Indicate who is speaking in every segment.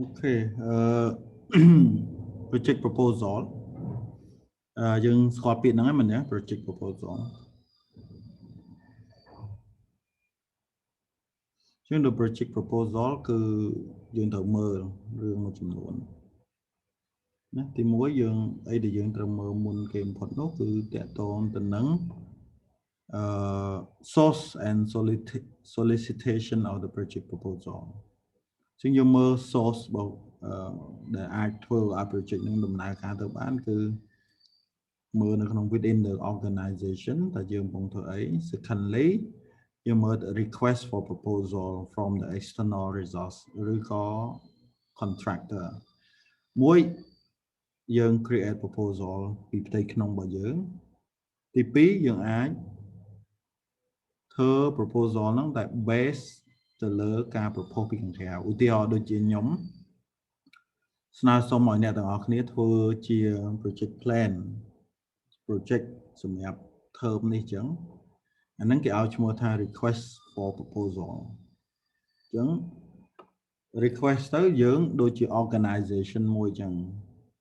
Speaker 1: Okay, project proposal. Dương copy nó mình nhé, project proposal. Chứ the project proposal cứ dương thử mơ rương một chừng luôn. Thì mỗi dương ấy thì dương thử mơ muốn kèm phật nốt cứ tẹt tôn tình nắng source and solicitation of the project proposal. Chứ dương mơ source bảo để ai thưa project nên đùm nào cả từ bán cứ mơ nó không within the organization tại dương phong thử ấy. Secondly, you must request for proposal from the external resourceឬក៏ contractor មួយយើង create proposal ពីផ្ទៃក្នុងរបស់យើងទី2យើងអាចធ្វើ proposal ហ្នឹងតែ base ទៅលើការ propose ពីខាងក្រៅឧទាហរណ៍ដូចជាខ្ញុំស្នើសុំឲ្យអ្នកទាំងអស់គ្នាធ្វើជា project plan project សម្រាប់ term នេះចឹងអាហ្នឹងគេឲ្យឈ្មោះថា request for proposal ចឹង request ទៅយើងដូចជា organization មួយចឹង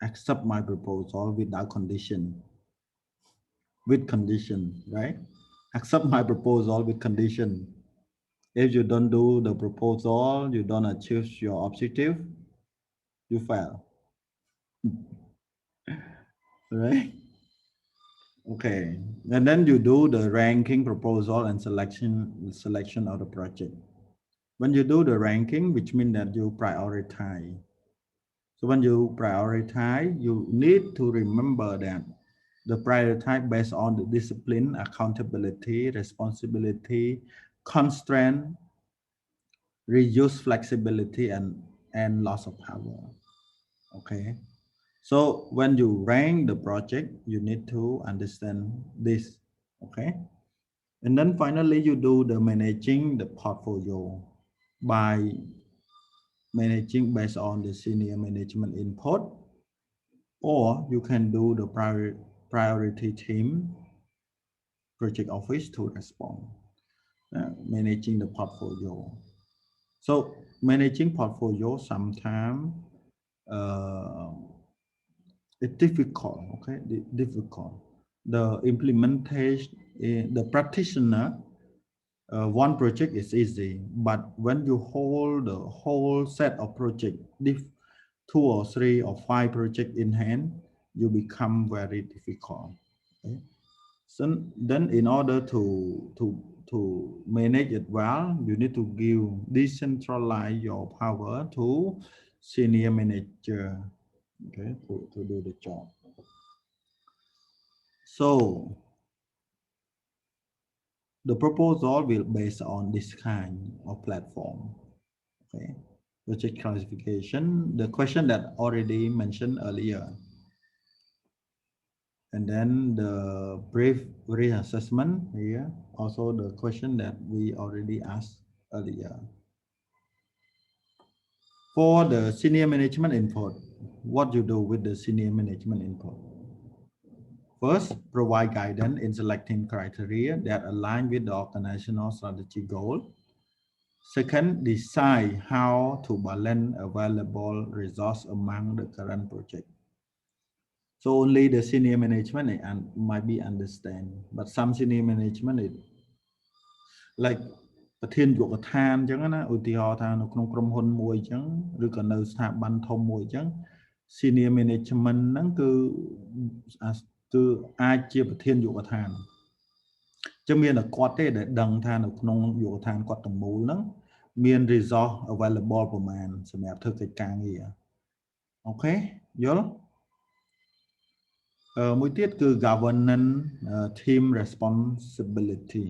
Speaker 1: accept my proposal without condition with condition right accept my proposal with condition if you don't do the proposal you don't achieve your objective you fail right okay and then you do the ranking proposal and selection of the project when you do the ranking which means that you prioritize. So when you prioritize, you need to remember that the prioritize based on the discipline, accountability, responsibility, constraint, reuse flexibility, and loss of power. Okay. So when you rank the project, you need to understand this. Okay. And then finally, you do the managing the portfolio by managing based on the senior management input, or you can do the priority team project office to respond, managing the portfolio. So managing portfolio sometimes it's difficult, okay, difficult. The implementation, the practitioner, one project is easy, but when you hold the whole set of projects, 2 or 3 or 5 projects in hand, you become very difficult. Okay? So then in order to manage it well, you need to decentralize your power to senior manager, okay, to do the job. So the proposal will based on this kind of platform. Okay. Project classification, the question that already mentioned earlier. And then the brief reassessment here, also the question that we already asked earlier. For the senior management input, what you do with the senior management input? First, provide guidance in selecting criteria that align with the organizational strategy goal. Second, decide how to balance available resource among the current project. So only the senior management might be understand, but some senior management is like ប្រធានយុគដ្ឋានអញ្ចឹងណាឧទាហរណ៍ថានៅក្នុងក្រុមហ៊ុនមួយអញ្ចឹងឬក៏នៅស្ថាប័នធំមួយអញ្ចឹង senior management ហ្នឹងគឺអាចជាប្រធានយុគដ្ឋានចឹងមានតែគាត់ទេដែលដឹងថានៅក្នុងយុគដ្ឋានគាត់ទាំងមូលហ្នឹងមាន resource available ប្រមាណសម្រាប់ធ្វើកិច្ចការងារអូខេយល់មួយទៀតគឺ governance team responsibility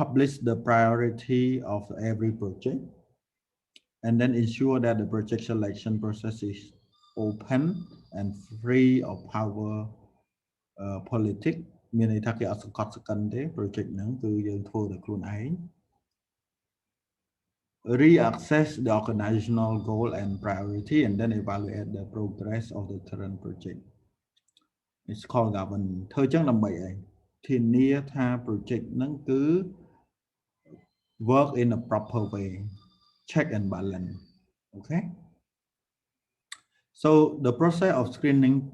Speaker 1: publish the priority of every project and then ensure that the project selection process is open and free of power politics មានន័យថាគេអត់សង្កត់សង្កិនទេ project ហ្នឹងគឺយើងធ្វើដោយខ្លួនឯង reassess the organizational goal and priority and then evaluate the progress of the current project. It's called governance ធ្វើចឹងដើម្បីអីធានាថា project ហ្នឹងគឺ work in a proper way check and balance okay So the process of screening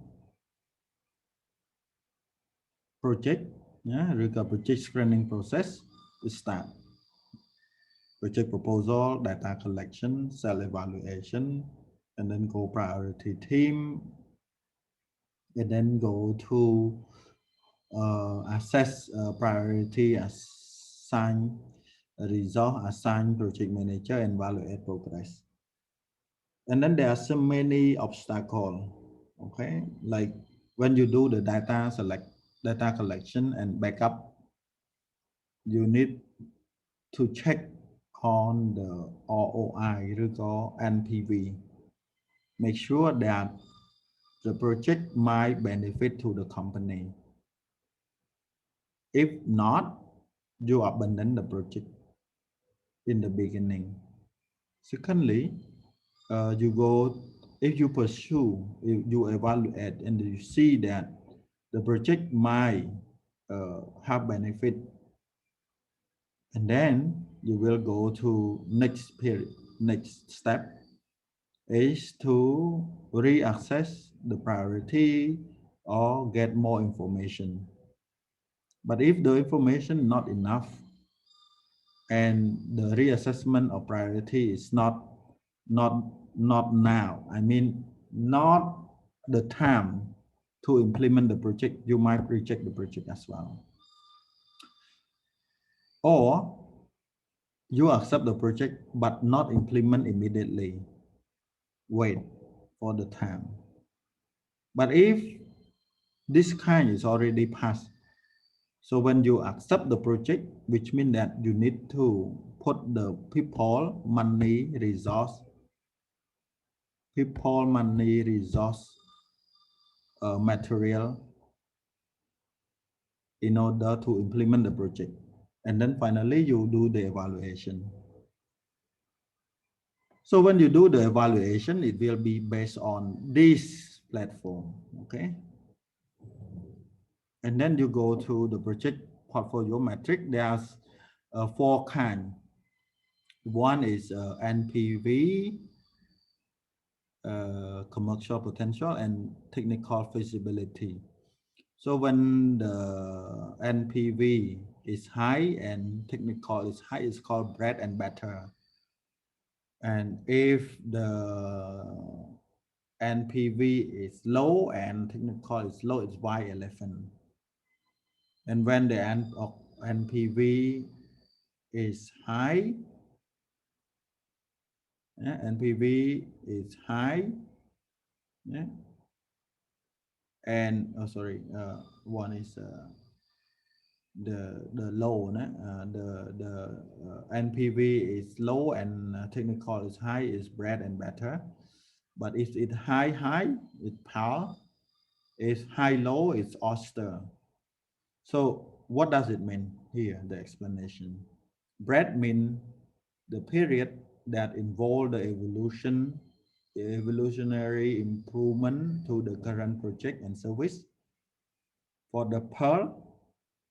Speaker 1: project, yeah, regard project screening process is start. Project proposal, data collection, cell evaluation, and then go priority team, and then go to assess priority, assign result, assign project manager, and evaluate progress. And then there are so many obstacles. Okay, like when you do the data collection and backup, you need to check on the ROI or NPV. Make sure that the project might benefit to the company. If not, you abandon the project in the beginning. Secondly, you go, if you pursue, if you evaluate and you see that the project might have benefit, and then you will go to next period. Next step is to reassess the priority or get more information. But if the information not enough and the reassessment of priority is not not now, I mean not the time to implement the project, you might reject the project as well. Or you accept the project but not implement immediately. Wait for the time. But if this kind is already passed, so when you accept the project, which means that you need to put the people, money, resource, material in order to implement the project. And then finally, you do the evaluation. So when you do the evaluation, it will be based on this platform, okay? And then you go to the project portfolio metric. There's four kinds. One is NPV, commercial potential, and technical feasibility. So when the NPV is high and technical is high, it's called bread and butter. And if the NPV is low and technical is low, it's white elephant. And when the NPV is high, NPV is high, yeah, and one is the low, the NPV is low and technical is high, is bread and butter. But if it's high, it's pearl. If high low, it's oyster. So what does it mean here? The explanation. Bread means the period that involve the evolutionary improvement to the current project and service. For the pearl,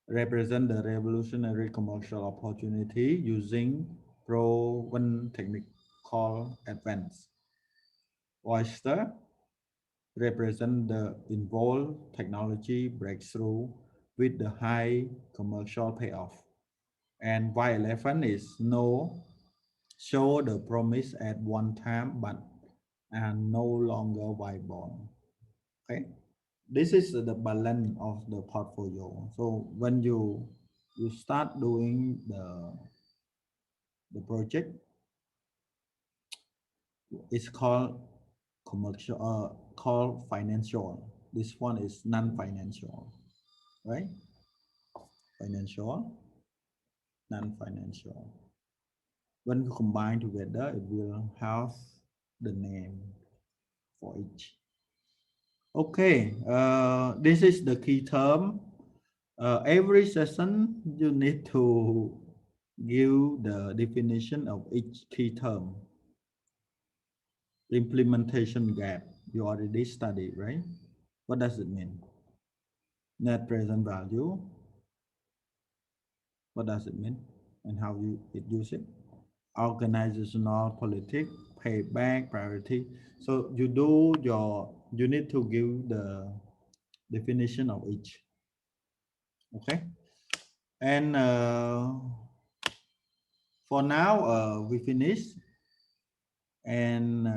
Speaker 1: represent the revolutionary commercial opportunity using proven technical advance. Oyster represent the involved technology breakthrough with the high commercial payoff. And white elephant is no show the promise at one time but are no longer viable. Okay, this is the balance of the portfolio. So when you start doing the project, it's called commercial, called financial. This one is non-financial, right? Financial, non-financial. When you combine together, it will have the name for each. Okay, this is the key term. Every session you need to give the definition of each key term. Implementation gap, you already studied, right? What does it mean? Net present value, what does it mean and how you use it? Organizational politics, pay back, priority. So you need to give the definition of each. Okay, and for now we finish, and